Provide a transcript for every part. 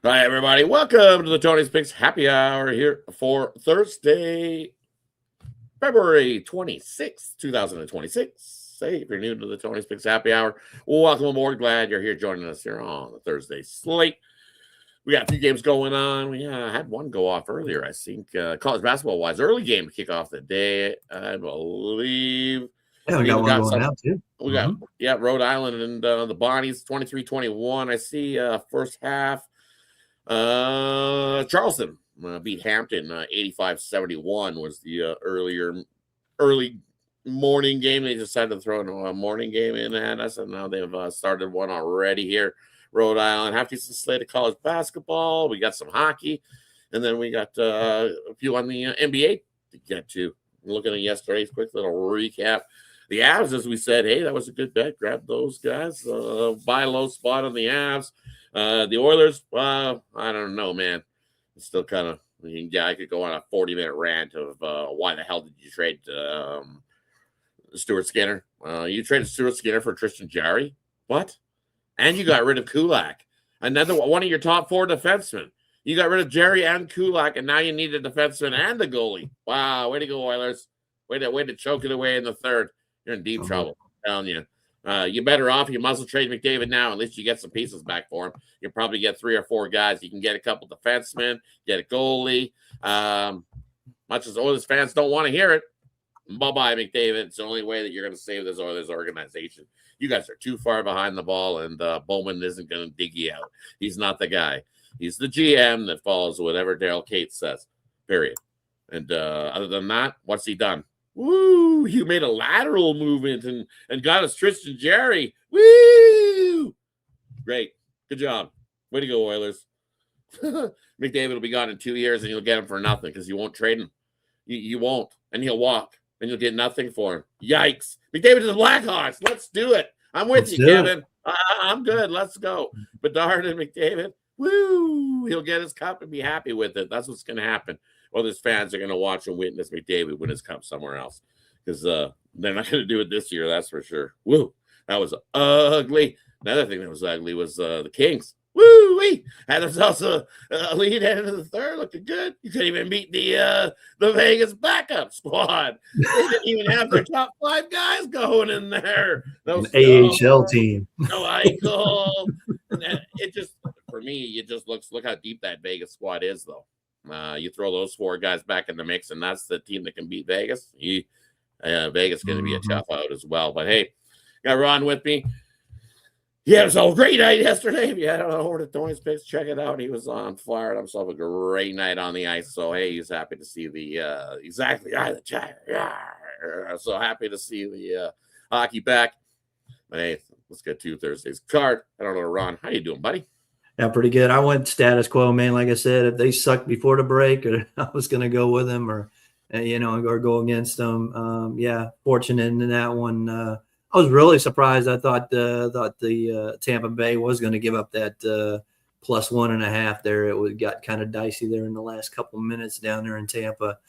Hi, everybody. Welcome to the Tony's Picks Happy Hour here for Thursday, February 26th, 2026. Hey, if you're new to the Tony's Picks Happy Hour, welcome aboard. Glad you're here joining us here on the Thursday slate. We got a few games going on. We had one go off earlier, I think, college basketball-wise. Early game to kick off the day, I believe. Yeah, we got one going out, too. We got, Rhode Island and the Bonnies, 23-21. I see first half. Charleston beat Hampton 85-71 was the early morning game. They decided to throw a morning game in at us, and now they've started one already here. Rhode Island, half decent slate of college basketball. We got some hockey, and then we got a few on the NBA to get to. Looking at yesterday's quick little recap. The Avs, as we said, hey, that was a good bet. Grab those guys. Buy low spot on the Avs. The Oilers, I don't know, man. It's still kind of, I could go on a 40-minute rant of why the hell did you trade Stuart Skinner? You traded Stuart Skinner for Tristan Jarry? What? And you got rid of Kulak, another one of your top four defensemen. You got rid of Jarry and Kulak, and now you need a defenseman and the goalie. Wow, way to go, Oilers. Way to choke it away in the third. You're in deep trouble, I'm telling you. You're better off. You muscle trade McDavid now. At least you get some pieces back for him. You'll probably get 3 or 4 guys. You can get a couple defensemen, get a goalie. Much as Oilers fans don't want to hear it, bye-bye, McDavid. It's the only way that you're going to save this Oilers organization. You guys are too far behind the ball, and Bowman isn't going to dig you out. He's not the guy. He's the GM that follows whatever Daryl Cates says, period. And other than that, what's he done? Woo! You made a lateral movement and got us Tristan Jarry. Woo! Great. Good job. Way to go, Oilers. McDavid will be gone in 2 years, and you'll get him for nothing because you won't trade him. You won't. And he'll walk, and you'll get nothing for him. Yikes. McDavid to the Blackhawks. Let's do it. I'm with you, Kevin. I'm good. Let's go. Bedard and McDavid. Woo! He'll get his cup and be happy with it. That's what's going to happen. Well, his fans are going to watch and witness McDavid win his cup somewhere else because they're not going to do it this year. That's for sure. Woo! That was ugly. Another thing that was ugly was the Kings. Woo-wee! Had themselves a lead headed to the third, looking good. You couldn't even beat the Vegas backup squad. They didn't even have their top 5 guys going in there. An AHL team. No Eichel. It just, for me, it just look how deep that Vegas squad is, though. You throw those 4 guys back in the mix, and that's the team that can beat Vegas. Vegas is going to be a tough out as well. But hey, got Ron with me. He had a great night yesterday. If you had it over to Tony's Picks, check it out. He was on fire. Had himself a great night on the ice. So hey, he's happy to see the the chat. So happy to see the hockey back. But hey, let's get to Thursday's card. I don't know, Ron. How you doing, buddy? Yeah, pretty good. I went status quo, man. Like I said, if they sucked before the break, or I was going to go with them, or go against them. Fortunate in that one. I was really surprised. I thought the Tampa Bay was going to give up that plus 1.5 there. It got kind of dicey there in the last couple of minutes down there in Tampa.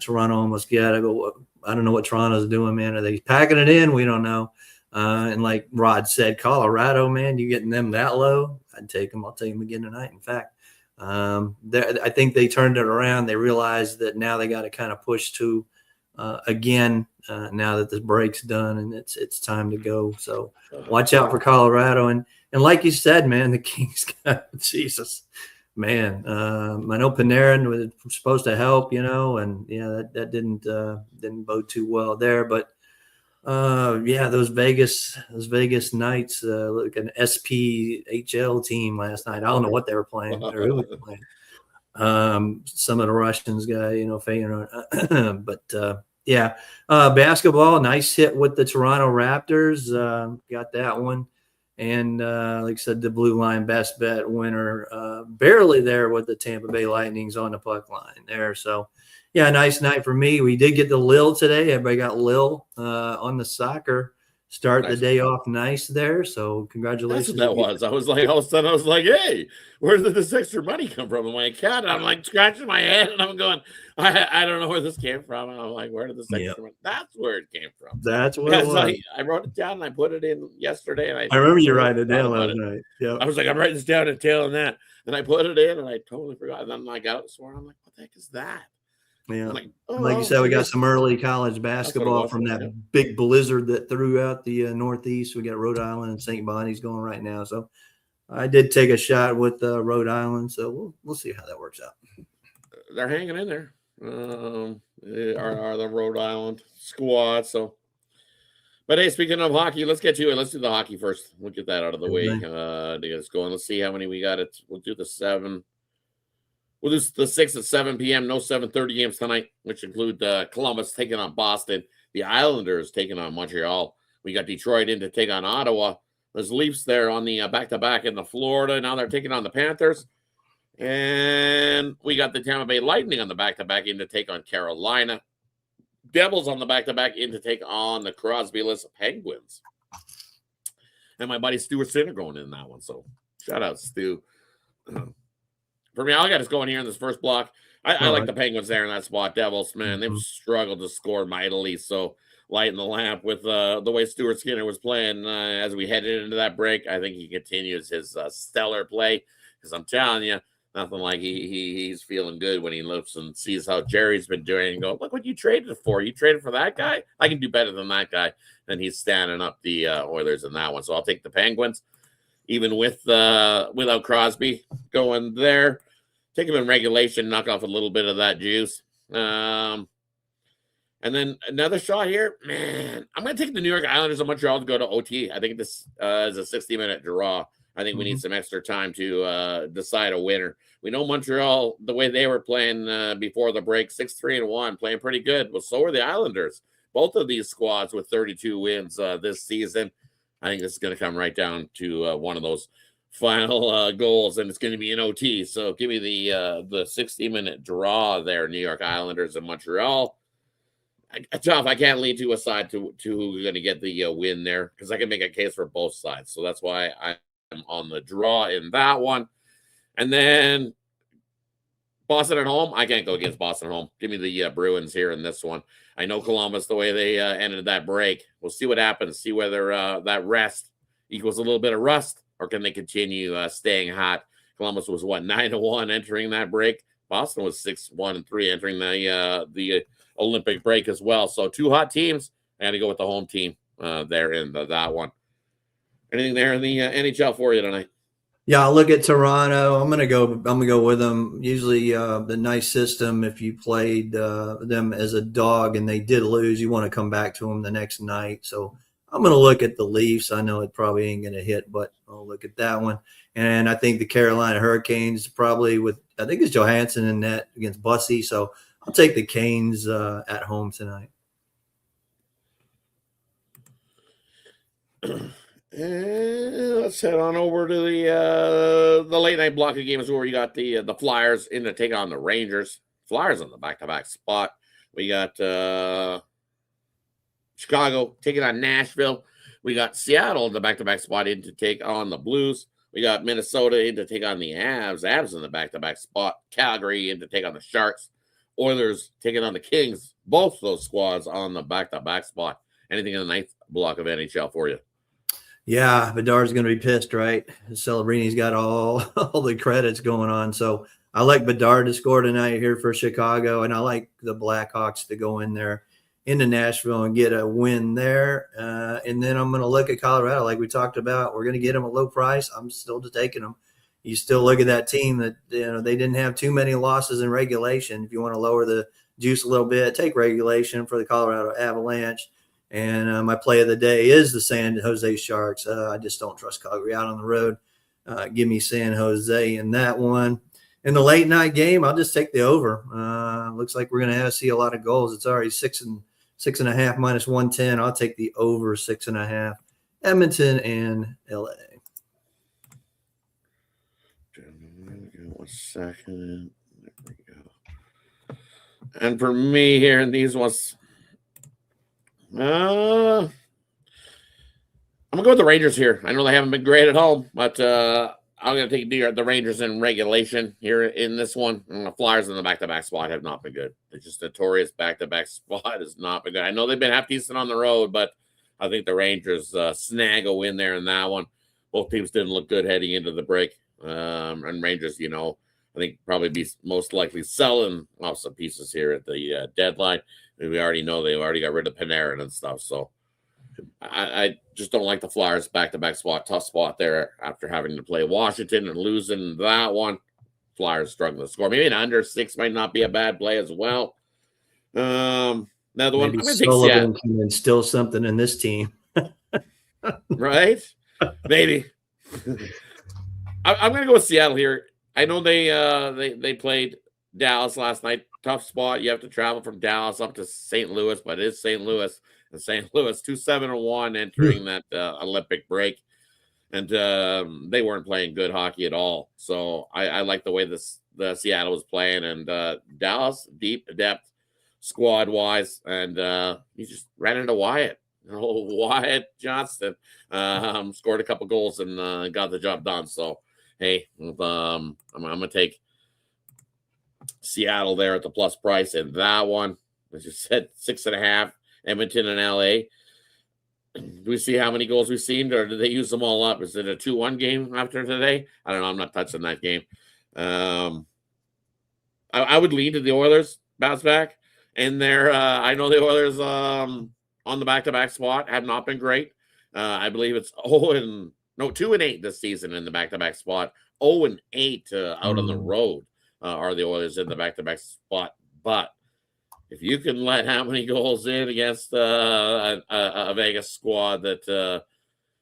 Toronto almost got it, but I don't know what Toronto's doing, man. Are they packing it in? We don't know. And like Rod said, Colorado, man, you getting them that low? I'd take them. I'll take them again tonight. In fact, I think they turned it around. They realized that now they got to kind of push to again now that the break's done and it's time to go. So watch out for Colorado. And like you said, man, the Kings got Jesus, man. I know Panarin was supposed to help, and that didn't bode too well there, but. Those Vegas Knights, like an SPHL team last night. I don't know what they were playing. Who was playing. Some of the Russians guy, Feyenoord. But basketball, nice hit with the Toronto Raptors. Got that one. And like I said, the blue line best bet winner, barely there with the Tampa Bay Lightnings on the puck line there. So. Yeah, nice night for me. We did get the Lil today. Everybody got Lil on the soccer start the Nice. day off nice there. So congratulations. That's what that was. I was like, all of a sudden, I was like, hey, where did this extra money come from in my account? And I'm like scratching my head and I'm going, I don't know where this came from. And I'm like, where did this extra money? That's where it came from. That's what it was. I wrote it down and I put it in yesterday. And I remember you writing it down last night. Yeah. I was like, I'm writing this down and tailing that. And I put it in and I totally forgot. And then I got up this morning. I'm like, what the heck is that? Yeah. Like you said, we got some early college basketball from that big blizzard that threw out the Northeast. We got Rhode Island and St. Bonnie's going right now. So I did take a shot with Rhode Island. So we'll see how that works out. They're hanging in there. Are the Rhode Island squad. So, but hey, speaking of hockey, let's get to it. Let's do the hockey first. We'll get that out of the way to get us going. Let's see how many we got. We'll do the 7. We'll do the 6 at 7 p.m. No 7:30 games tonight, which include Columbus taking on Boston, the Islanders taking on Montreal. We got Detroit in to take on Ottawa. There's Leafs there on the back-to-back in the Florida. Now they're taking on the Panthers. And we got the Tampa Bay Lightning on the back-to-back in to take on Carolina. Devils on the back-to-back in to take on the Crosby-less Penguins. And my buddy Stuart Sinner going in that one. So shout out, Stu. For me, all I got is going here in this first block. I like the Penguins there in that spot. Devils, man, they've struggled to score mightily. So lighting the lamp with the way Stuart Skinner was playing as we headed into that break. I think he continues his stellar play because I'm telling you, nothing like he's feeling good when he looks and sees how Jerry's been doing and go, look what you traded for. You traded for that guy? I can do better than that guy. And he's standing up the Oilers in that one. So I'll take the Penguins. Even with without Crosby going there, take him in regulation, knock off a little bit of that juice. And then another shot here, man. I'm going to take the New York Islanders of Montreal to go to OT. I think this is a 60-minute draw. I think we need some extra time to decide a winner. We know Montreal, the way they were playing before the break, 6-3-1, playing pretty good. Well, so are the Islanders. Both of these squads with 32 wins this season. I think this is going to come right down to one of those final goals, and it's going to be an OT. So give me the 60-minute draw there, New York Islanders and Montreal. Tough. I can't lean to a side to who's going to get the win there because I can make a case for both sides. So that's why I'm on the draw in that one. And then Boston at home. I can't go against Boston at home. Give me the Bruins here in this one. I know Columbus, the way they ended that break. We'll see what happens. See whether that rest equals a little bit of rust, or can they continue staying hot. Columbus was 9-1 entering that break. Boston was 6-1-3 entering the Olympic break as well. So two hot teams. I got to go with the home team there in that one. Anything there in the NHL for you tonight? Yeah, I'll look at Toronto. I'm gonna go with them. Usually, the nice system. If you played them as a dog and they did lose, you want to come back to them the next night. So I'm gonna look at the Leafs. I know it probably ain't gonna hit, but I'll look at that one. And I think the Carolina Hurricanes probably I think it's Johansson in net against Bussy. So I'll take the Canes at home tonight. And let's head on over to the late night block of games where we got the Flyers in to take on the Rangers. Flyers on the back-to-back spot. We got Chicago taking on Nashville. We got Seattle in the back-to-back spot in to take on the Blues. We got Minnesota in to take on the Avs. Avs in the back-to-back spot. Calgary in to take on the Sharks. Oilers taking on the Kings. Both those squads on the back-to-back spot. Anything in the ninth block of NHL for you? Yeah, Bedard's going to be pissed, right? Celebrini's got all the credits going on. So I like Bedard to score tonight here for Chicago, and I like the Blackhawks to go in there into Nashville and get a win there. And then I'm going to look at Colorado, like we talked about. We're going to get them at low price. I'm still taking them. You still look at that team that they didn't have too many losses in regulation. If you want to lower the juice a little bit, take regulation for the Colorado Avalanche. And my play of the day is the San Jose Sharks. I just don't trust Calgary out on the road. Give me San Jose in that one. In the late night game, I'll just take the over. Looks like we're going to see a lot of goals. It's already 6.5 minus 110. I'll take the over 6.5. Edmonton and LA. 1 second. There we go. And for me here in these ones, I'm going to go with the Rangers here. I know they haven't been great at home, but I'm going to take the Rangers in regulation here in this one. And the Flyers in the back-to-back spot have not been good. They're just notorious back-to-back spot has not been good. I know they've been half decent on the road, but I think the Rangers snag a win there in that one. Both teams didn't look good heading into the break. And Rangers, I think probably be most likely selling off some pieces here at the deadline. And we already know they've already got rid of Panarin and stuff. So I just don't like the Flyers back-to-back spot, tough spot there after having to play Washington and losing that one. Flyers struggling to score. Maybe an under 6 might not be a bad play as well. Another one. I'm going to take Seattle. Can instill something in this team. Right? Maybe. I'm going to go with Seattle here. I know they played Dallas last night. Tough spot. You have to travel from Dallas up to St. Louis, but it is St. Louis. And St. Louis 2-7-1 entering that Olympic break. And they weren't playing good hockey at all. So I like the way the Seattle was playing. And Dallas, deep depth squad-wise. And he just ran into Wyatt. Wyatt Johnston scored a couple goals and got the job done. So, hey, I'm going to take Seattle there at the plus price. And that one, as you said, 6.5, Edmonton and LA. Do we see how many goals we've seen, or did they use them all up? Is it a 2-1 game after today? I don't know. I'm not touching that game. I would lean to the Oilers bounce back. And I know the Oilers on the back-to-back spot have not been great. I believe it's 2-8 this season in the back-to-back spot. 0-8 out on the road are the Oilers in the back-to-back spot. But if you can let how many goals in against a Vegas squad that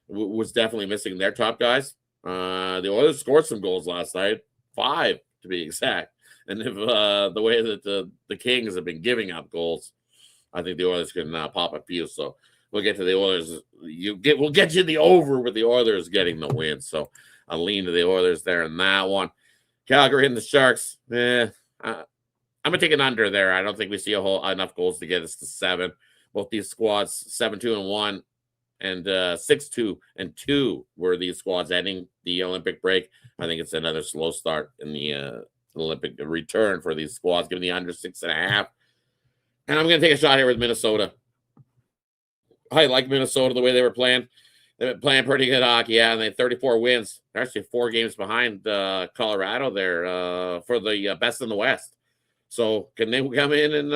was definitely missing their top guys, the Oilers scored some goals last night, 5 to be exact. And if the way that the Kings have been giving up goals, I think the Oilers can pop a few. So we'll get to the Oilers. We'll get you the over with the Oilers getting the win. So I'll lean to the Oilers there in that one. Calgary and the Sharks. I'm going to take an under there. I don't think we see enough goals to get us to 7. Both these squads, 7-2-1 and 6-2-2 were these squads ending the Olympic break. I think it's another slow start in the Olympic return for these squads, giving the under 6.5. And I'm going to take a shot here with Minnesota. I like Minnesota the way they were playing. They've been playing pretty good hockey, and they had 34 wins. They're actually 4 games behind Colorado there for the best in the West. So can they come in and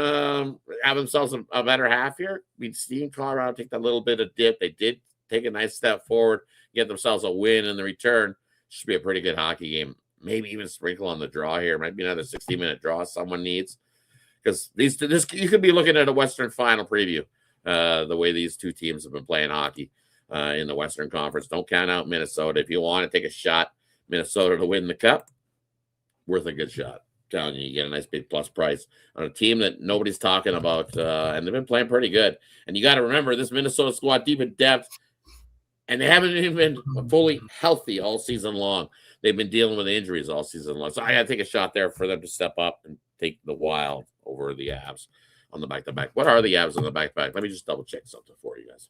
have themselves a better half here? We've seen Colorado take that little bit of dip. They did take a nice step forward, get themselves a win in the return. Should be a pretty good hockey game. Maybe even sprinkle on the draw here. Might be another 60-minute draw someone needs. Because this you could be looking at a Western Final preview, the way these two teams have been playing hockey in the Western Conference. Don't count out Minnesota. If you want to take a shot, Minnesota to win the cup, worth a good shot. Telling you get a nice big plus price on a team that nobody's talking about, and they've been playing pretty good. And you got to remember this Minnesota squad deep in depth, and they haven't even been fully healthy all season long. They've been dealing with injuries all season long. So I got to take a shot there for them to step up and take the Wild over the Avs on the back-to-back. What are the Avs on the back-to-back? Let me just double-check something for you guys.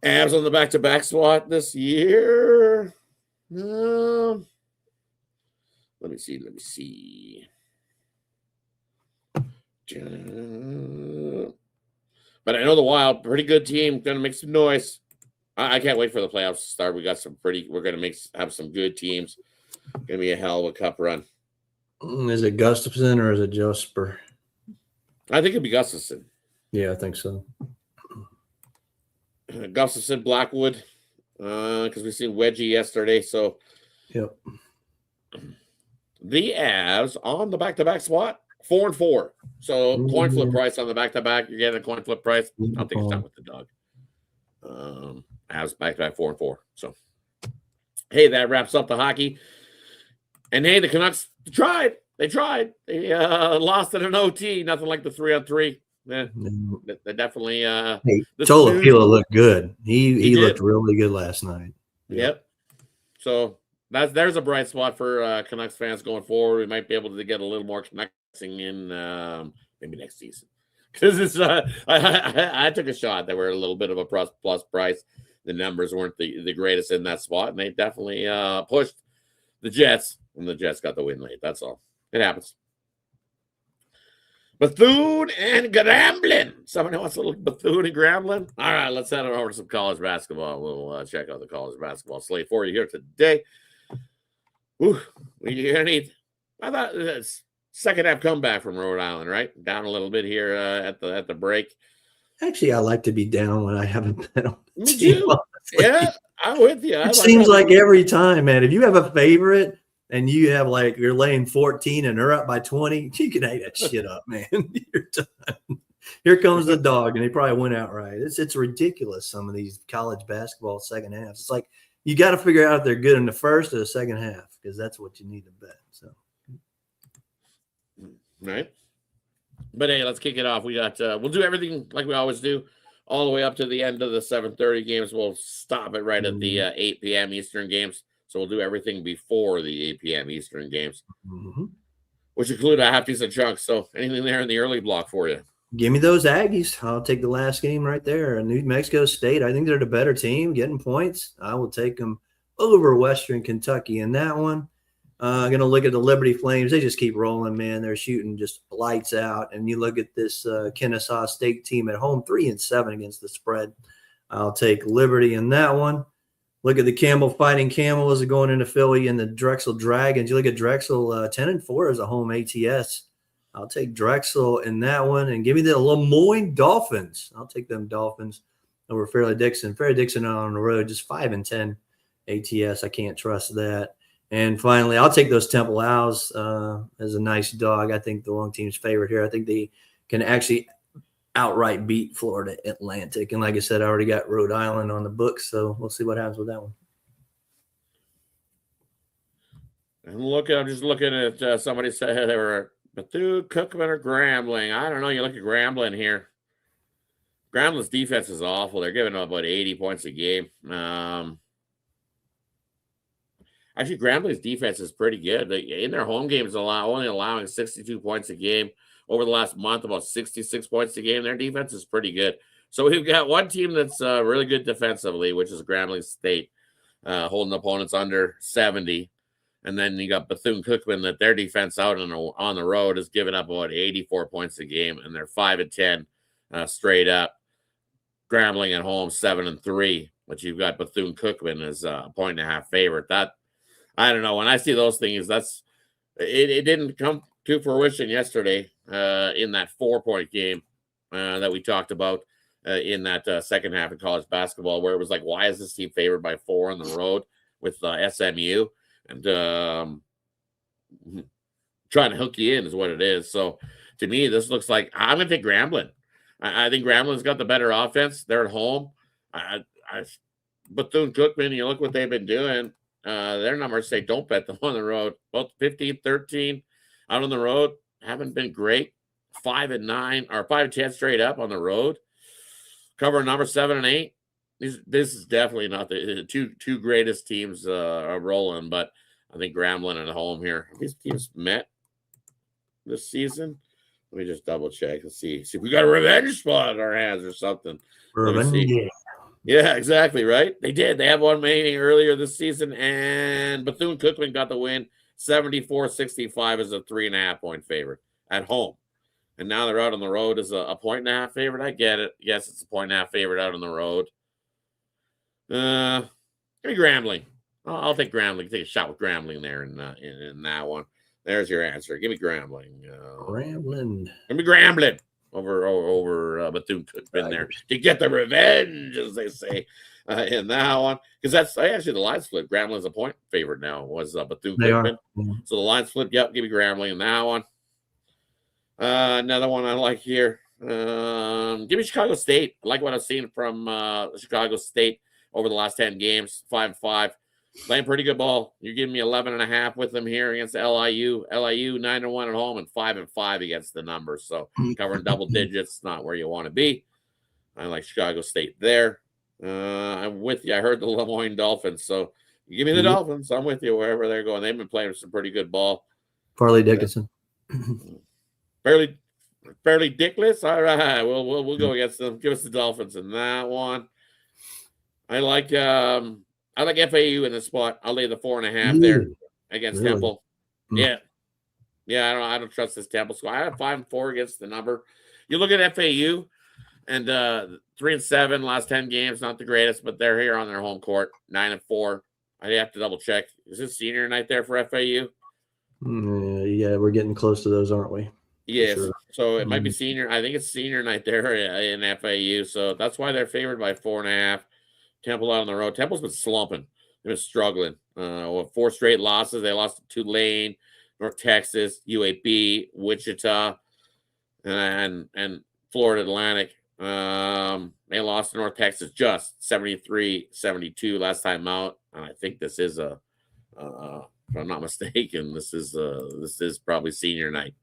Avs on the back-to-back spot this year. Let me see. But I know the Wild, pretty good team, going to make some noise. I can't wait for the playoffs to start. We got we're going to have some good teams. Going to be a hell of a cup run. Is it Gustafson or is it Jasper? I think it'd be Gustafson. Yeah, I think so. Gustafson, Blackwood, because we seen Wedgie yesterday. So, yep. The Avs on the back-to-back spot, 4-4. So coin flip price on the back-to-back. You're getting a coin flip price. I'll take a shot with the dog. Avs back-to-back 4-4. So, hey, that wraps up the hockey. And hey, the Canucks tried. They tried. They lost in an OT. Nothing like the 3-on-3. Yeah, they definitely. Hey, Tolopila looked good. He looked really good last night. Yep. So there's a bright spot for Canucks fans going forward. We might be able to get a little more connecting in maybe next season. because it's I took a shot. They were a little bit of a plus price. The numbers weren't the greatest in that spot, and they definitely pushed the Jets, and the Jets got the win late. That's all. It happens. Bethune and Grambling. Someone wants a little Bethune and Grambling? All right, let's head over to some college basketball. We'll check out the college basketball slate for you here today. Ooh, you're going to need, I thought, second half comeback from Rhode Island, right? Down a little bit here at the break. Actually, I like to be down when I haven't been on the Me team. too. Yeah, I'm with you. It seems like every time, man. If you have a favorite and you have like you're laying 14 and they're up by 20, you can eat that shit up, man. You're done. Here comes the dog, and they probably went out right. It's ridiculous. Some of these college basketball second halves. It's like you got to figure out if they're good in the first or the second half because that's what you need to bet. So, right. But hey, let's kick it off. We got we'll do everything like we always do, all the way up to the end of the 7:30 games. We'll stop it right at the 8 p.m. Eastern games. So we'll do everything before the 8 p.m. Eastern games, which include a half decent chunk. So anything there in the early block for you? Give me those Aggies. I'll take the last game right there. New Mexico State. I think they're the better team, getting points. I will take them over Western Kentucky in that one. Going to look at the Liberty Flames. They just keep rolling, man. They're shooting just lights out. And you look at this Kennesaw State team at home, 3-7 against the spread. I'll take Liberty in that one. Look at the Campbell Fighting Camels going into Philly and the Drexel Dragons. You look at Drexel 10-4 as a home ATS. I'll take Drexel in that one. And give me the Lemoyne Dolphins. I'll take them Dolphins over Fairleigh Dixon. Fairleigh Dixon on the road, just 5-10 ATS. I can't trust that. And finally, I'll take those Temple Owls as a nice dog. I think the wrong team's favorite here. I think they can actually outright beat Florida Atlantic. And like I said, I already got Rhode Island on the books, so we'll see what happens with that one. I'm just looking at somebody said they were Bethune, Cookman, or Grambling. I don't know. You look at Grambling here. Grambling's defense is awful. They're giving up about 80 points a game. Actually, Grambling's defense is pretty good. In their home games, only allowing 62 points a game. Over the last month, about 66 points a game. Their defense is pretty good. So we've got one team that's really good defensively, which is Grambling State, holding opponents under 70. And then you got Bethune-Cookman, that their defense out on the road is giving up about 84 points a game, and they're 5-10 straight up. Grambling at home, 7-3. But you've got Bethune-Cookman as a 1.5 favorite. That, I don't know. When I see those things, it didn't come to fruition yesterday in that 4-point game that we talked about in that second half of college basketball, where it was like, why is this team favored by 4 on the road with SMU? And trying to hook you in is what it is. So to me, this looks like I'm going to take Grambling. I think Grambling's got the better offense. They're at home. Bethune-Cookman, you look what they've been doing. Their numbers say don't bet them on the road. Both 15-13 out on the road haven't been great. 5-9 or 5-10 straight up on the road. Cover number 7 and 8. This is definitely not the two greatest teams are rolling, but I think Grambling at home here. Have these teams met this season? Let me just double check and see if we got a revenge spot in our hands or something. Revenge. Yeah, exactly, right? They did. They had one meeting earlier this season, and Bethune-Cookman got the win, 74-65 as a 3.5-point favorite at home. And now they're out on the road as a 1.5 favorite. I get it. Yes, it's a 1.5 favorite out on the road. Give me Grambling. I'll take Grambling. Take a shot with Grambling there in that one. There's your answer. Give me Grambling. Grambling. Give me Grambling over Bethune-Cookman there to get the revenge, as they say, in that one. Because that's actually the line split. Grambling's a point favorite now. Was Bethune-Cookman. So the line split. Yep. Give me Grambling in that one. Another one I like here. Give me Chicago State. I like what I've seen from Chicago State over the last 10 games, 5-5. Playing pretty good ball. You're giving me 11.5 with them here against LIU. LIU 9-1 at home and 5-5 against the numbers. So covering double digits, not where you want to be. I like Chicago State there. I'm with you. I heard the Lemoyne Dolphins. So you give me the Dolphins. I'm with you wherever they're going. They've been playing some pretty good ball. Fairleigh Dickinson. Fairleigh Fairly dickless. All right, we'll go against them. Give us the Dolphins in that one. I like FAU in this spot. I'll lay the 4.5 there against really? Temple. Yeah. I don't trust this Temple squad. I have 5-4 against the number. You look at FAU and 3-7 last 10 games, not the greatest, but they're here on their home court, 9-4. I have to double check. Is this senior night there for FAU? Yeah, we're getting close to those, aren't we? Yes. Sure. So it might be senior. I think it's senior night there in FAU. So that's why they're favored by 4.5. Temple out on the road. Temple's been slumping. They've been struggling. With 4 straight losses. They lost to Tulane, North Texas, UAB, Wichita, and Florida Atlantic. They lost to North Texas just 73-72 last time out. And I think this is if I'm not mistaken, this is probably senior night.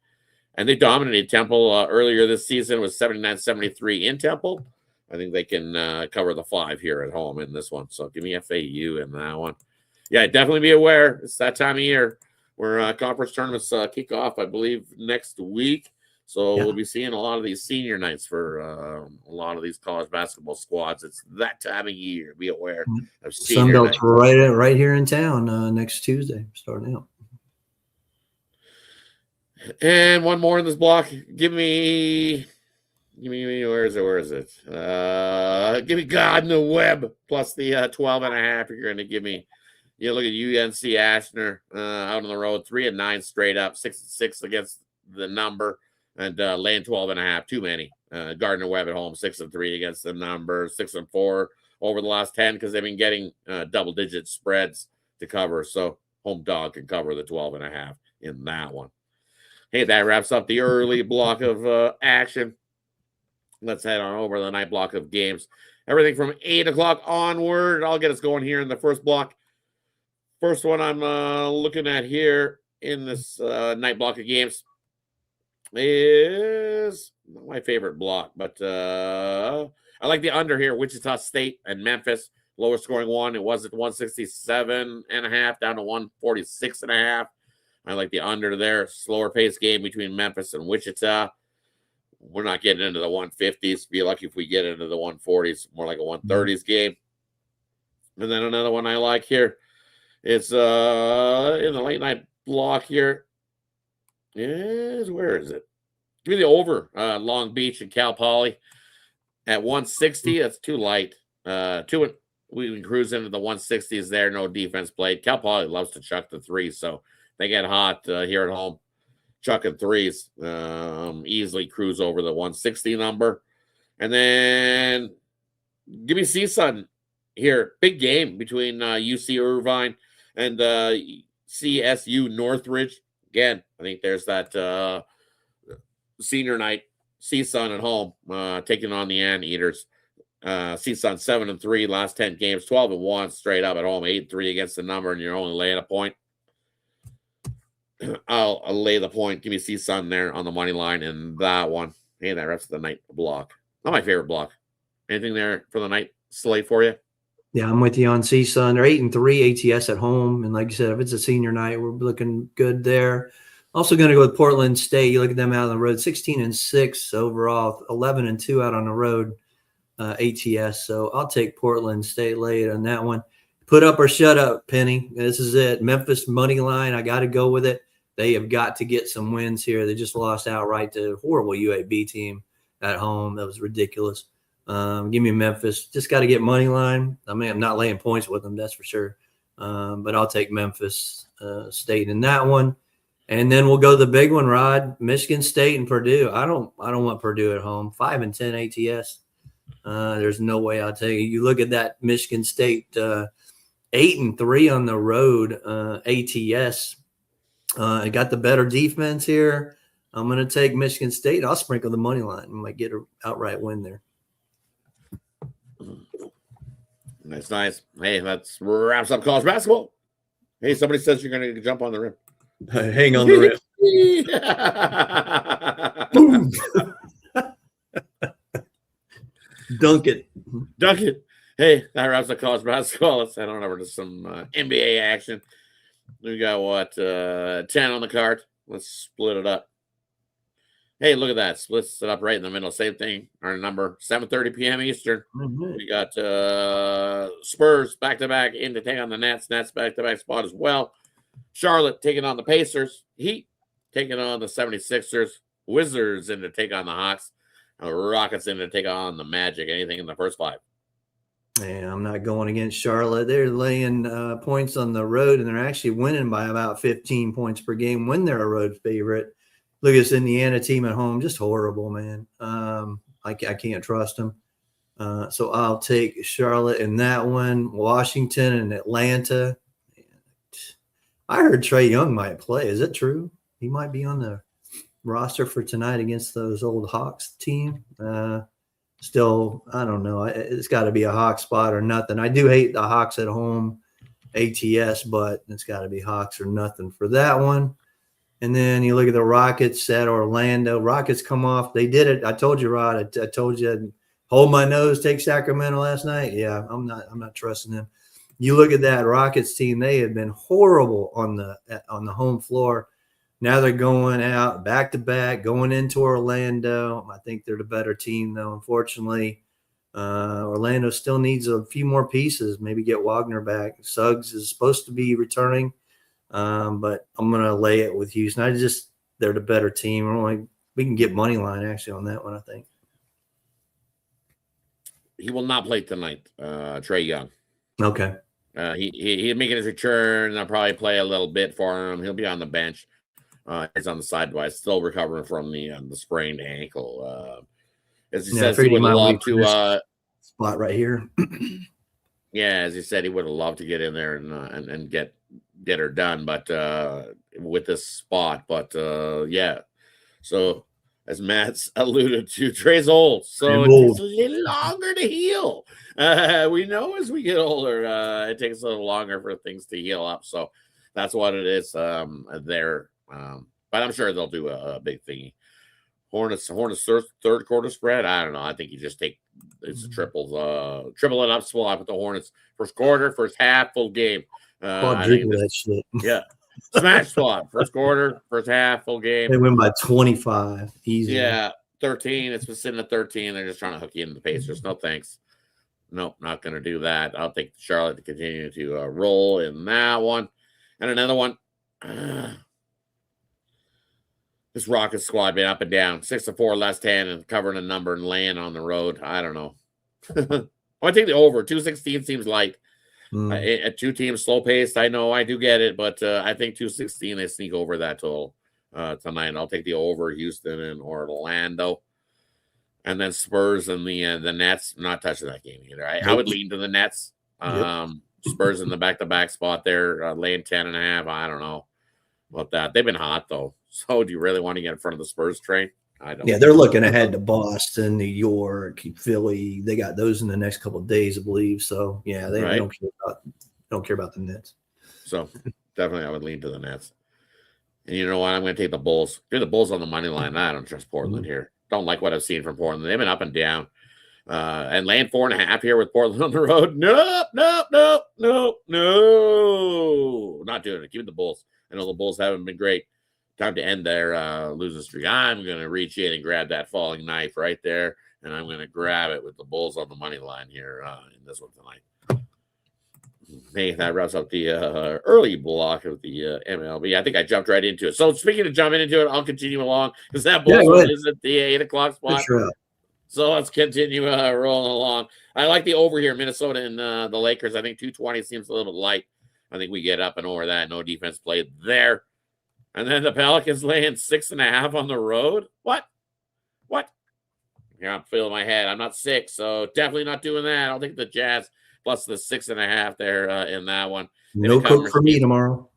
And they dominated Temple earlier this season with 79-73 in Temple. I think they can cover the 5 here at home in this one. So give me FAU in that one. Yeah, definitely be aware. It's that time of year where conference tournaments kick off, I believe, next week. So we'll be seeing a lot of these senior nights for a lot of these college basketball squads. It's that time of year. Be aware of senior Sunbelt's nights. right here in town next Tuesday, starting out. And one more in this block. Give me where is it? Give me God in the Web plus the 12.5. You're going to give me. You look at UNC Ashner out on the road, 3-9 straight up, 6-6 against the number, and laying 12.5. Too many. Gardner Webb at home, 6-3 against the number, 6-4 over the last 10 because they've been getting double-digit spreads to cover. So home dog can cover the 12.5 in that one. Hey, that wraps up the early block of action. Let's head on over to the night block of games. Everything from 8 o'clock onward. I'll get us going here in the first block. First one I'm looking at here in this night block of games is not my favorite block, but I like the under here. Wichita State and Memphis. Lower scoring one. It was at 167.5 down to 146.5. I like the under there. Slower pace game between Memphis and Wichita. We're not getting into the 150s. Be lucky if we get into the 140s. More like a 130s game. And then another one I like here. It's in the late night block here. Where is it? Give me the over. Long Beach and Cal Poly at 160. That's too light. We can cruise into the 160s there. No defense played. Cal Poly loves to chuck the 3, so they get hot here at home. Chucking 3s, easily cruise over the 160 number. And then give me CSUN here. Big game between UC Irvine and CSU Northridge. Again, I think there's that senior night. CSUN at home, taking on the Anteaters. CSUN 7-3 last 10 games, 12-1 straight up at home, 8-3 against the number, and you're only laying a point. I'll lay the point. Give me CSUN there on the money line in that one. Hey, that rest of the night block. Not my favorite block. Anything there for the night slate for you? Yeah, I'm with you on CSUN. They're 8-3 ATS at home, and like you said, if it's a senior night, we're looking good there. Also going to go with Portland State. You look at them out on the road, 16-6 overall, 11-2 out on the road, ATS. So I'll take Portland State late on that one. Put up or shut up, Penny. This is it. Memphis money line. I got to go with it. They have got to get some wins here. They just lost outright to a horrible UAB team at home. That was ridiculous. Give me Memphis. Just got to get money line. I mean, I'm not laying points with them, that's for sure. But I'll take Memphis State in that one. And then we'll go to the big one, Rod. Michigan State and Purdue. I don't want Purdue at home. 5-10 ATS. There's no way I'll take it. You look at that Michigan State 8-3 on the road ATS. I got the better defense here. I'm going to take Michigan State. I'll sprinkle the money line. I might get an outright win there. Nice. Hey, that wraps up college basketball. Hey, somebody says you're going to jump on the rim. Hang on the rim. Boom. Dunk it. Hey, that wraps up college basketball. Let's head on over to some NBA action. We got 10 on the card. Let's split it up. Hey, look at that. Splits it up right in the middle. Same thing. Our number, 7:30 p.m. Eastern. Mhm. We got Spurs back-to-back in to take on the Nets. Nets back-to-back spot as well. Charlotte taking on the Pacers. Heat taking on the 76ers. Wizards in to take on the Hawks. Rockets in to take on the Magic. Anything in the first 5? Yeah, I'm not going against Charlotte. They're laying points on the road, and they're actually winning by about 15 points per game when they're a road favorite. Look at this Indiana team at home, just horrible, man. I can't trust them. So I'll take Charlotte in that one. Washington and Atlanta. I heard Trae Young might play. Is it true? He might be on the roster for tonight against those old Hawks team. Still, I don't know. It's got to be a Hawks spot or nothing. I do hate the Hawks at home, ATS, but it's got to be Hawks or nothing for that one. And then you look at the Rockets at Orlando. Rockets come off. They did it. I told you, Rod. I told you, I'd hold my nose, take Sacramento last night. Yeah, I'm not trusting them. You look at that Rockets team. They have been horrible on the home floor. Now they're going out back to back, going into Orlando. I think they're the better team, though. Unfortunately, Orlando still needs a few more pieces. Maybe get Wagner back. Suggs is supposed to be returning, but I'm going to lay it with Houston. They're the better team. We can get money line actually on that one, I think. He will not play tonight, Trae Young. Okay. He's making his return. I'll probably play a little bit for him. He'll be on the bench. He's on the sidewise, still recovering from the sprained ankle. As he says, he would love to spot right here. Yeah, as he said, he would have loved to get in there and get her done, but with this spot. But yeah, so as Matt's alluded to, Trey's old, so it takes a little longer to heal. We know as we get older, it takes a little longer for things to heal up. So that's what it is there. But I'm sure they'll do a big thingy. Hornets third quarter spread. I don't know. I think you just take it's a triple it up spot with the Hornets. First quarter, first half, full game. That shit. Yeah. Smash squad. First quarter, first half, full game. They win by 25. Easy. Yeah. 13. It's been sitting at 13. They're just trying to hook you into the Pacers. No thanks. Nope, not going to do that. I'll take Charlotte to continue to roll in that one. And another one. This Rocket squad been up and down. 6-4 last 10 and covering a number and laying on the road. I don't know. I take the over. 216 seems light. At two teams, slow paced. I know I do get it, but I think 216 they sneak over that total tonight. I'll take the over. Houston and Orlando, and then Spurs and the Nets. I'm not touching that game either. I would lean to the Nets. Spurs in the back-to-back spot there, laying 10.5. I don't know about that. They've been hot though. So do you really want to get in front of the Spurs train? I don't. Yeah, they're looking ahead to Boston, New York, Philly. They got those in the next couple of days, I believe. So yeah, they don't care about the Nets. So definitely, I would lean to the Nets. And you know what? I'm going to take the Bulls. Give the Bulls on the money line. I don't trust Portland here. Don't like what I've seen from Portland. They've been up and down. And laying 4.5 here with Portland on the road. Nope. Not doing it. Keep the Bulls. I know the Bulls haven't been great. Time to end their losing streak. I'm going to reach in and grab that falling knife right there, and I'm going to grab it with the Bulls on the money line here in this one tonight. Hey, that wraps up the early block of the MLB. I think I jumped right into it. So speaking of jumping into it, I'll continue along because that Bulls is at the 8 o'clock spot. Sure. So let's continue rolling along. I like the over here, Minnesota and the Lakers. I think 220 seems a little bit light. I think we get up and over that. No defense played there. And then the Pelicans laying 6.5 on the road. What? Yeah, I'm feeling my head. I'm not sick, so definitely not doing that. I'll take the Jazz plus the 6.5 there in that one. No cook for me tomorrow.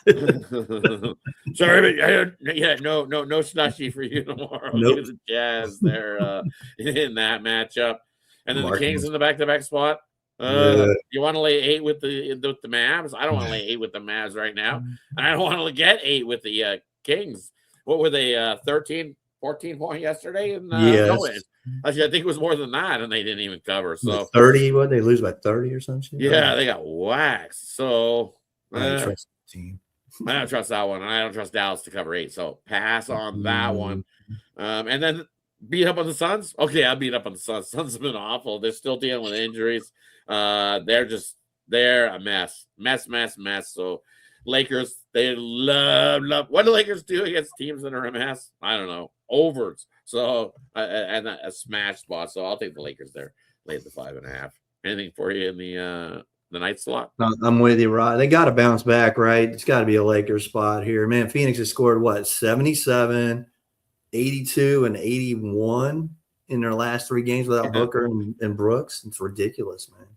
Sorry, but no snushy for you tomorrow. Nope. Give the Jazz there in that matchup. And then the Kings in the back-to-back spot. You want to lay 8 with the Mavs? I don't want to lay 8 with the Mavs right now. I don't want to get 8 with the Kings. What were they, 13, 14 point yesterday? And actually, I think it was more than that, and they didn't even cover. So 30, what, they lose by 30 or something? Yeah, they got waxed. So I trust the team. I don't trust that one. And I don't trust Dallas to cover 8. So pass on that one. And then beat up on the Suns. Okay, I beat up on the Suns. Suns have been awful. They're still dealing with injuries. They're a mess. Mess. So Lakers, they love. What do Lakers do against teams that are a mess? I don't know. Overs. So and a smash spot. So I'll take the Lakers there. Lay the 5.5. Anything for you in the night slot? I'm with you, Rod. They got to bounce back, right? It's got to be a Lakers spot here. Man, Phoenix has scored, 77, 82, and 81 in their last 3 games without Booker and Brooks. It's ridiculous, man.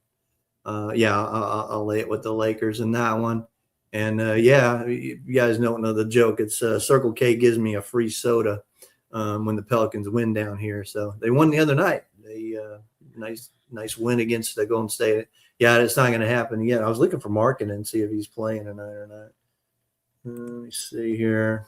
I'll lay it with the Lakers in that one. And, you guys don't know the joke. It's Circle K gives me a free soda when the Pelicans win down here. So they won the other night. They nice win against the Golden State. Yeah, it's not going to happen yet. I was looking for Markin and see if he's playing tonight or not. Let me see here.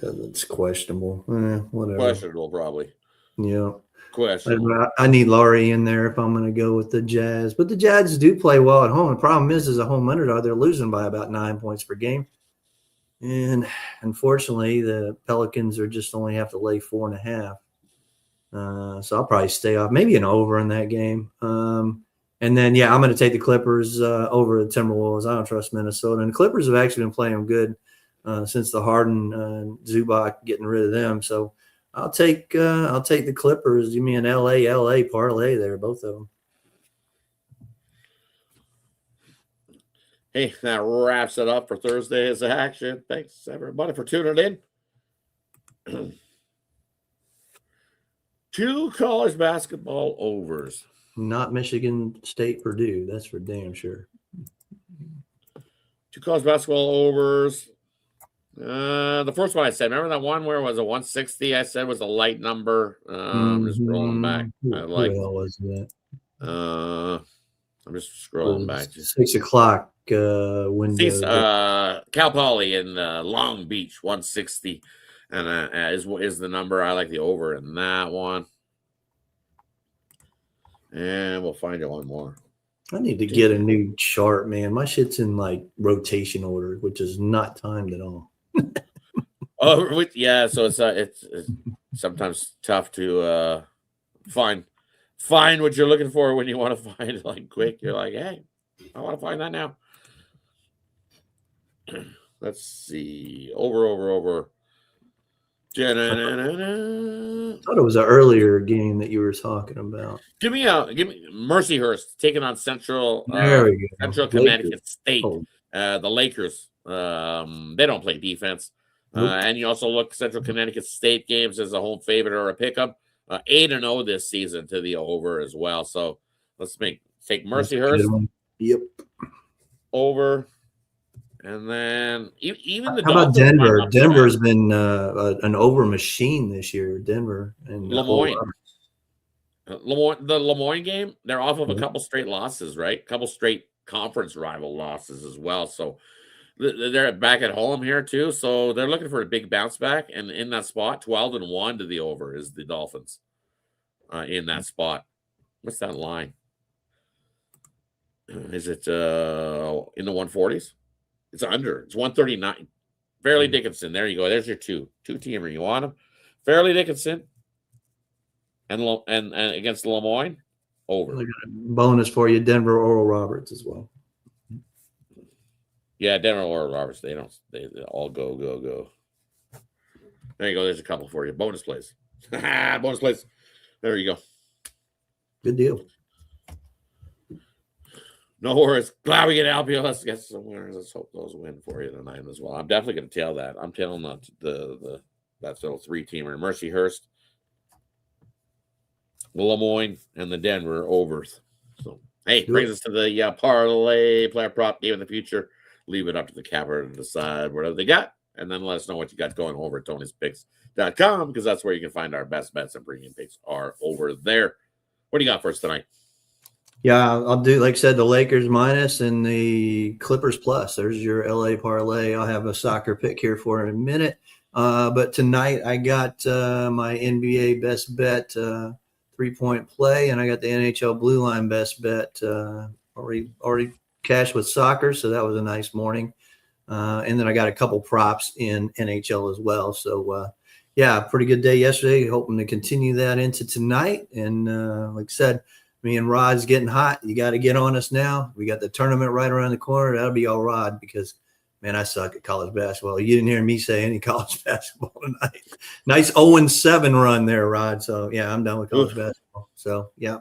It's questionable. Whatever. Questionable, probably. Yeah. Questionable. I need Laurie in there if I'm going to go with the Jazz. But the Jazz do play well at home. The problem is, as a home underdog, they're losing by about 9 points per game. And unfortunately, the Pelicans are just only have to lay 4.5. So I'll probably stay off, maybe an over in that game. And then, I'm going to take the Clippers over the Timberwolves. I don't trust Minnesota. And the Clippers have actually been playing good since the Harden Zubac getting rid of them. So I'll take the Clippers. Give me an LA parlay there, both of them. Hey, that wraps it up for Thursday's action. Thanks, everybody, for tuning in. 2 college basketball overs. Not Michigan State, Purdue. That's for damn sure. 2 college basketball overs. The first one I said, remember that one where it was a 160? I said was a light number. Just scrolling back. Was that? I'm just scrolling back. 6 o'clock window. Cal Poly in Long Beach, 160. And is the number. I like the over in that one. And we'll find you one more. I need to get a new chart, man. My shit's in rotation order, which is not timed at all. So it's sometimes tough to find what you're looking for when you want to find it quick. You're like, hey, I want to find that now. Let's see. Over. I thought it was an earlier game that you were talking about. Give me Mercyhurst taking on Central Connecticut State. The Lakers. They don't play defense. Nope. And you also look Central Connecticut State games as a home favorite or a pickup. 8-0 this season to the over as well. So let's take Mercyhurst. Yep. Over. And then even the how about Denver? Denver's been an over machine this year. Denver and Lemoyne. The Lemoyne game, they're off of a couple straight losses, right? A couple straight conference rival losses as well. So they're back at home here too. So they're looking for a big bounce back. And in that spot, 12-1 to the over is the Dolphins in that spot. What's that line? Is it in the 140s? It's under. It's 139. Fairleigh Dickinson. There you go. There's your two-teamer. You want him? Fairleigh Dickinson and against Lemoyne, over. Bonus for you, Denver Oral Roberts as well. Yeah, Denver Oral Roberts. They all go. There you go. There's a couple for you. Bonus plays. Bonus plays. There you go. Good deal. No worries. Glad we get help you. Let's get some winners. Let's hope those win for you tonight as well. I'm definitely going to tail that. I'm tailing that little 3-teamer. Mercyhurst, Lemoyne, and the Denver overs. So, hey, brings us to the parlay player prop game in the future. Leave it up to the capper to decide whatever they got. And then let us know what you got going over at Tony'sPicks.com because that's where you can find our best bets and premium picks are over there. What do you got for us tonight? Yeah, I'll do, like I said, the Lakers minus and the Clippers plus. There's your LA parlay. I'll have a soccer pick here for in a minute. But tonight I got my NBA best bet 3-point play, and I got the NHL blue line best bet already cash with soccer, so that was a nice morning. And then I got a couple props in NHL as well. So, yeah, pretty good day yesterday. Hoping to continue that into tonight. And like I said, me and Rod's getting hot. You got to get on us now. We got the tournament right around the corner. That'll be all Rod because, man, I suck at college basketball. You didn't hear me say any college basketball tonight. Nice 0-7 run there, Rod. So, yeah, I'm done with college basketball. So, yeah.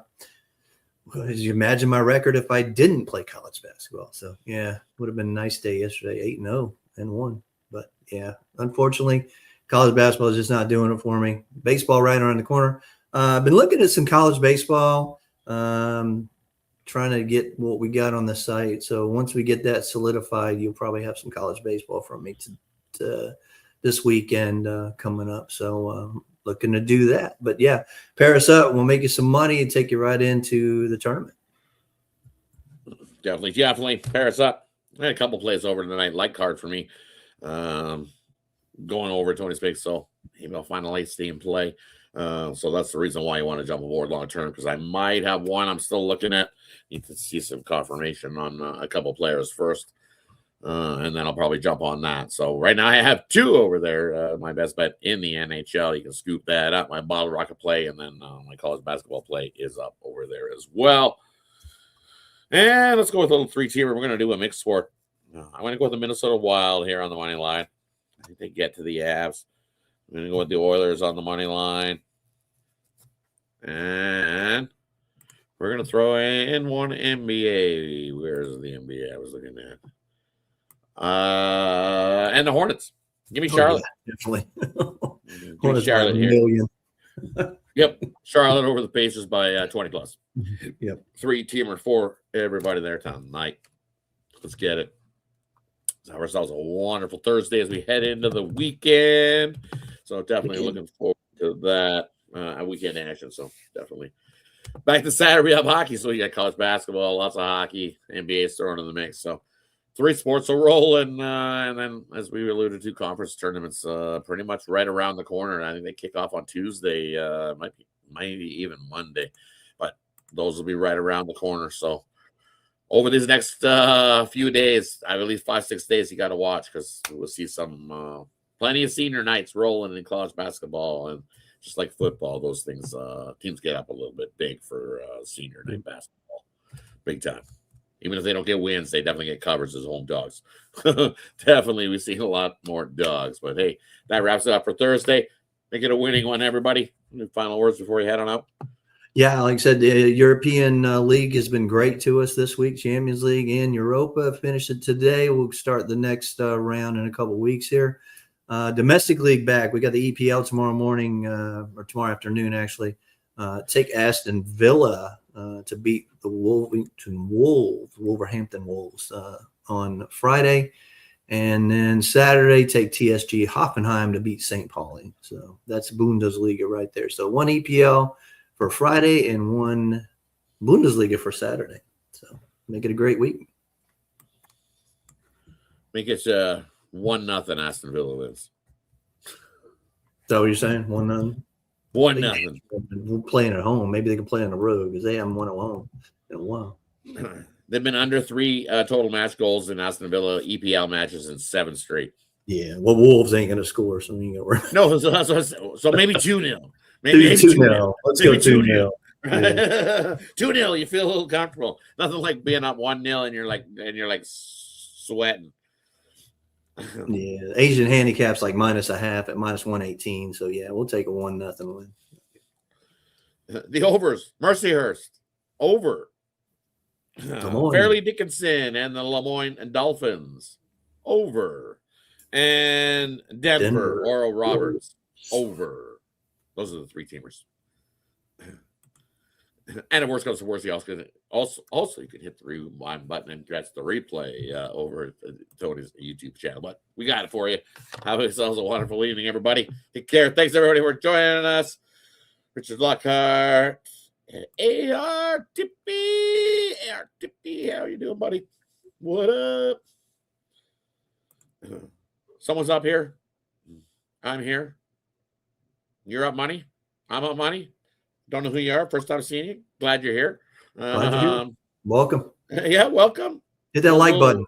Could you imagine my record if I didn't play college basketball? So, yeah, would have been a nice day yesterday, 8-0-1. But, yeah, unfortunately, college basketball is just not doing it for me. Baseball right around the corner. I've been looking at some college baseball, trying to get what we got on the site. So once we get that solidified, you'll probably have some college baseball from me to this weekend coming up. So looking to do that. But, yeah, pair us up. We'll make you some money and take you right into the tournament. Definitely pair us up. I had a couple plays over tonight, light card for me. Going over Tony's Picks, so maybe I'll find a late Steam play. So that's the reason why you want to jump aboard long term, because I might have one I'm still looking at. Need to see some confirmation on a couple players first, and then I'll probably jump on that. So right now I have two over there. My best bet in the NHL. You can scoop that up. My bottle rocket play, and then my college basketball play is up over there as well. And let's go with a little 3-teamer. We're going to do a mixed sport. I'm going to go with the Minnesota Wild here on the money line. I think they get to the Avs. I'm going to go with the Oilers on the money line. And we're going to throw in one NBA. Where's the NBA I was looking at? And the Hornets. Give me Charlotte. Yeah, definitely. Give me Charlotte here. Yep. Charlotte over the Pacers by 20 plus. Yep. 3-teamer for everybody there tonight. Let's get it. Have ourselves a wonderful Thursday as we head into the weekend. So definitely looking forward to that weekend action. So definitely. Back to Saturday, we have hockey. So you got college basketball, lots of hockey, NBA's thrown in the mix. So 3 sports are rolling. And then, as we alluded to, conference tournaments pretty much right around the corner. And I think they kick off on Tuesday, maybe even Monday. But those will be right around the corner. So over these next few days, I have at least 5-6 days you got to watch, because we'll see some plenty of senior nights rolling in college basketball. And just like football, those things, teams get up a little bit big for senior night basketball. Big time. Even if they don't get wins, they definitely get covers as home dogs. Definitely, we've seen a lot more dogs. But, hey, that wraps it up for Thursday. Make it a winning one, everybody. Any final words before you head on out? Yeah, like I said, the European League has been great to us this week. Champions League and Europa finished it today. We'll start the next round in a couple of weeks here. Domestic League back. We got the EPL tomorrow morning or tomorrow afternoon, actually. Take Aston Villa to beat the Wolverhampton Wolves on Friday. And then Saturday, take TSG Hoffenheim to beat St. Pauli. So that's Bundesliga right there. So one EPL for Friday and one Bundesliga for Saturday. So make it a great week. Make it 1-0 Aston Villa wins. Is that what you're saying? 1-0? 1-0. We're playing at home. Maybe they can play on the road because they haven't won at home in a while. They've been under 3 total match goals in Aston Villa EPL matches in 7 straight. Yeah, well, Wolves ain't going to score, so you got to No, so that's what I said. So maybe 2-0. Maybe 2-0. Let's go 2-0. 2-0. You feel a little comfortable. Nothing like being up 1-0 and you're like sweating. Yeah, Asian handicap's like -0.5 at -118. So yeah, we'll take a 1-0 win. The overs, Mercyhurst over. Fairleigh Dickinson and the Lemoyne Dolphins over, and Denver. Oral Roberts over. Those are the 3-teamers. And if worse comes to worse, you also you can hit the rewind button and catch the replay over at Tony's YouTube channel. But we got it for you. Have yourselves a wonderful evening, everybody. Take care. Thanks everybody for joining us. Richard Lockhart, AR Tippy, how you doing, buddy? What up? Someone's up here. I'm here. You're up money. I'm up money. Don't know who you are. First time seeing you. Glad you're here. Glad you're here. Welcome. Yeah, welcome. Hit that like button.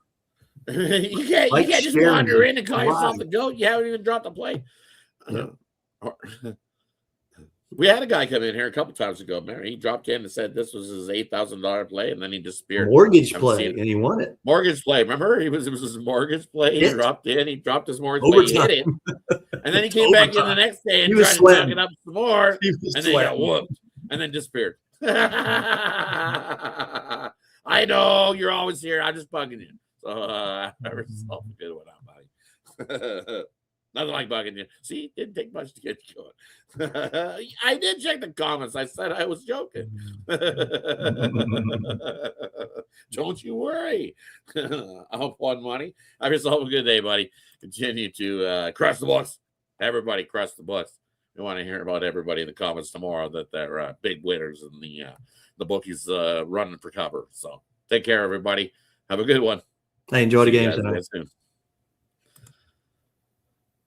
you can't just share, wander in and call and yourself like. the GOAT. You haven't even dropped a play. Yeah. We had a guy come in here a couple times ago, man. He dropped in and said this was his $8,000 play, and then he disappeared. Mortgage play, and he won it. Mortgage play. Remember, it was his mortgage play. He dropped in. He dropped his mortgage play. He hit it, and then he came back in the next day and tried to knock it up some more, and then he got whooped, and then disappeared. I know you're always here. I'm just bugging you. So have yourself a good one out, buddy. Nothing like bugging you. See, it didn't take much to get you going. I did check the comments. I said I was joking. Don't you worry. I hope won money. Have yourself a good day, buddy. Continue to crush the books. Everybody crush the books. We want to hear about everybody in the comments tomorrow that they're big winners and the bookies running for cover. So take care, everybody. Have a good one. I enjoyed the game tonight. Soon.